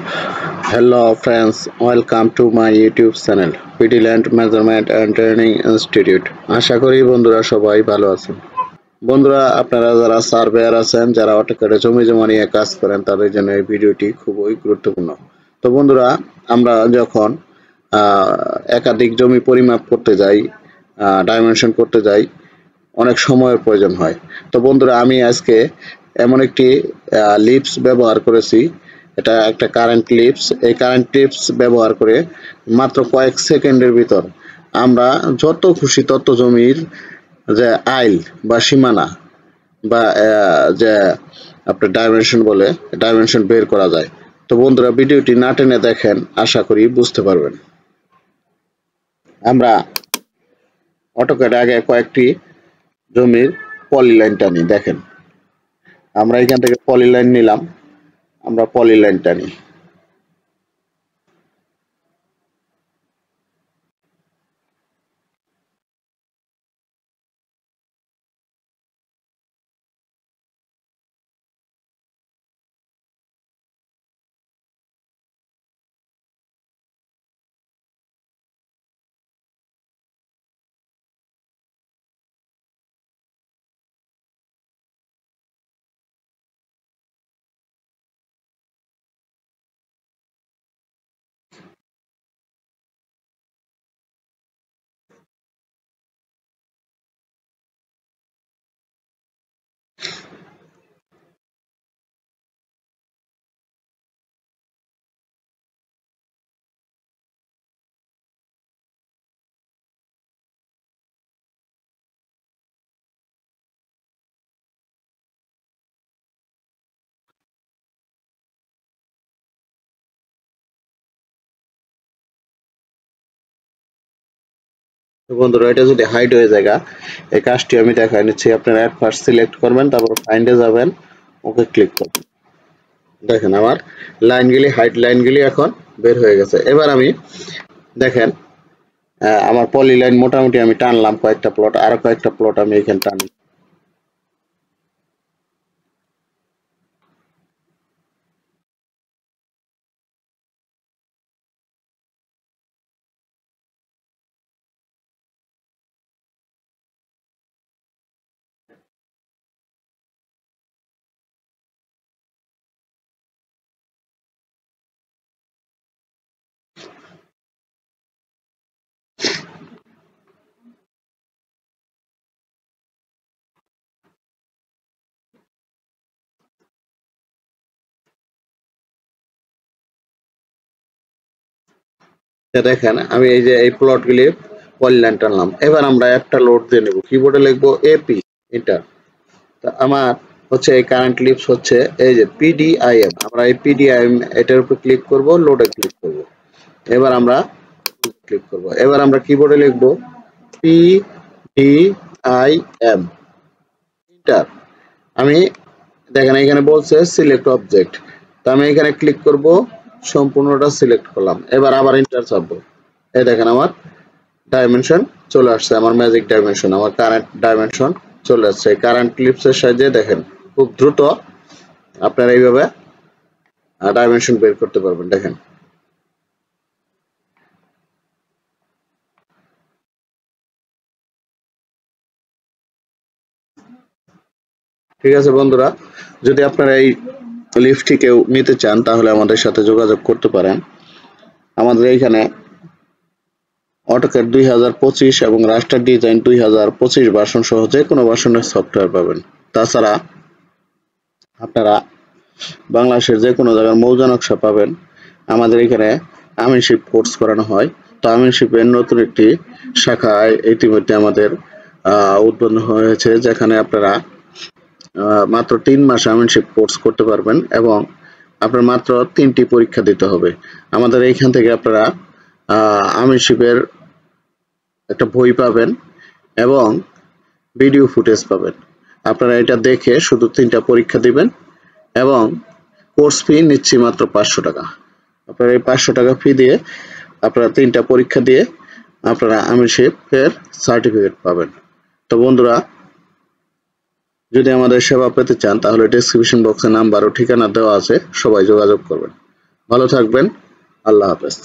Hello friends, welcome to my YouTube channel Pidiland Measurement and Training Institute. আশা করি বন্ধুরা সবাই ভালো আছেন। বন্ধুরা আপনারা যারা সার্ভেয়ার আছেন, যারা অটোক্যাডে জমি জমা নিয়ে কাজ করেন, তাদের জন্য এই ভিডিওটি খুবই গুরুত্বপূর্ণ। তো বন্ধুরা, আমরা যখন একাধিক জমি পরিমাপ করতে যাই, ডাইমেনশন করতে যাই, অনেক সময়ের প্রয়োজন হয়। তো বন্ধুরা, আমি আজকে এমন একটি লিপস ব্যবহার করেছি। এটা একটা কারেন্ট লিপস। এই কারেন্ট লিপস ব্যবহার করে মাত্র কয়েক সেকেন্ডের ভিতর আমরা যত খুশি তত জমির যে আইল বা সীমানা বা যে আপনার ডাইমেনশন বলে, ডাইমেনশন বের করা যায়। তো বন্ধুরা, ভিডিওটি না টেনে দেখেন, আশা করি বুঝতে পারবেন। আমরা অটোক্যাডে আগে কয়েকটি জমির পলিলাইন টানি। দেখেন, আমরা এখান থেকে পলিলাইন নিলাম, আমরা পলিলাইন টানি। তো বন্ধুরা, এটা যদি হাইড হয়ে যায়, এই কাজটি আমি দেখাই নিচ্ছি। আপনারা অ্যাট ফার্স্ট সিলেক্ট করবেন, তারপর ফাইন্ডে যাবেন, ওকে ক্লিক করবেন। দেখেন, আমার লাইনগুলি, হাইট লাইনগুলি এখন বের হয়ে গেছে। এবার আমি দেখেন, আমার পলি লাইন মোটামুটি আমি টানলাম কয়েকটা প্লট, আরো কয়েকটা প্লট আমি এখানে টানি। দেখেন, আমি এই যে এই প্লটগুলি পলিলাইন টানলাম। এবার আমরা একটা লোড দিয়ে নেব, কিবোর্ডে লিখবো এপি, এন্টার। তা আমার হচ্ছে এই কারেন্ট লিপস হচ্ছে এই যে পিডিআইএম। আমরা এই পিডিআইএম এটার উপর ক্লিক করব, লোডে ক্লিক করব। এবার আমরা ক্লিক করব। এবার আমরা কিবোর্ডে লিখব পিডিআইএম, এন্টার। আমি দেখেন এখানে বলছে সিলেক্ট অবজেক্ট, তো আমি এখানে ক্লিক করব, সম্পূর্ণটা সিলেক্ট করলাম। এবার আবার এন্টার চাপবো। এই দেখেন, আমার ডাইমেনশন চলে আসছে, আমার ম্যাজিক ডাইমেনশন, আমার কারেন্ট ডাইমেনশন চলে আসছে। কারেন্ট ক্লিপসের সাহায্যে দেখেন খুব দ্রুত আপনারা এইভাবে ডাইমেনশন বের করতে পারবেন। দেখেন, ঠিক আছে বন্ধুরা, যদি আপনারা এই লিফটটি কেউ নিতে চান, তাহলে আমাদের সাথে যোগাযোগ করতে পারেন। আমাদের এইখানে অটোক্যাড 2025 এবং রাস্টার ডিজাইন 2025 ভার্সন সহ যে কোনো ভার্সনের সফটওয়্যার পাবেন। তাছাড়া আপনারা বাংলাদেশের যে কোনো জায়গার মৌজা নকশা পাবেন। আমাদের এখানে আমিনশিপ কোর্স করানো হয়। তো আমিনশিপের নতুন একটি শাখা ইতিমধ্যে আমাদের উদ্বোধন হয়েছে, যেখানে আপনারা মাত্র 3 মাস আমিনশিপ কোর্স করতে পারবেন এবং আপনার মাত্র 3টি পরীক্ষা দিতে হবে। আমাদের এইখান থেকে আপনারা আমিনশিপের একটা বই পাবেন এবং ভিডিও ফুটেজ পাবেন। আপনারা এটা দেখে শুধু 3টা পরীক্ষা দিবেন এবং কোর্স ফি নিচ্ছি মাত্র 500 টাকা। আপনারা এই 500 টাকা ফি দিয়ে আপনারা 3টা পরীক্ষা দিয়ে আপনারা আমিনশিপের সার্টিফিকেট পাবেন। তো বন্ধুরা, যদি আমাদের সেবা পেতে চান, তাহলে ডেসক্রিপশন বক্সে নাম্বার ও ঠিকানা দেওয়া আছে, সবাই যোগাযোগ করবেন। ভালো থাকবেন। আল্লাহ হাফেজ।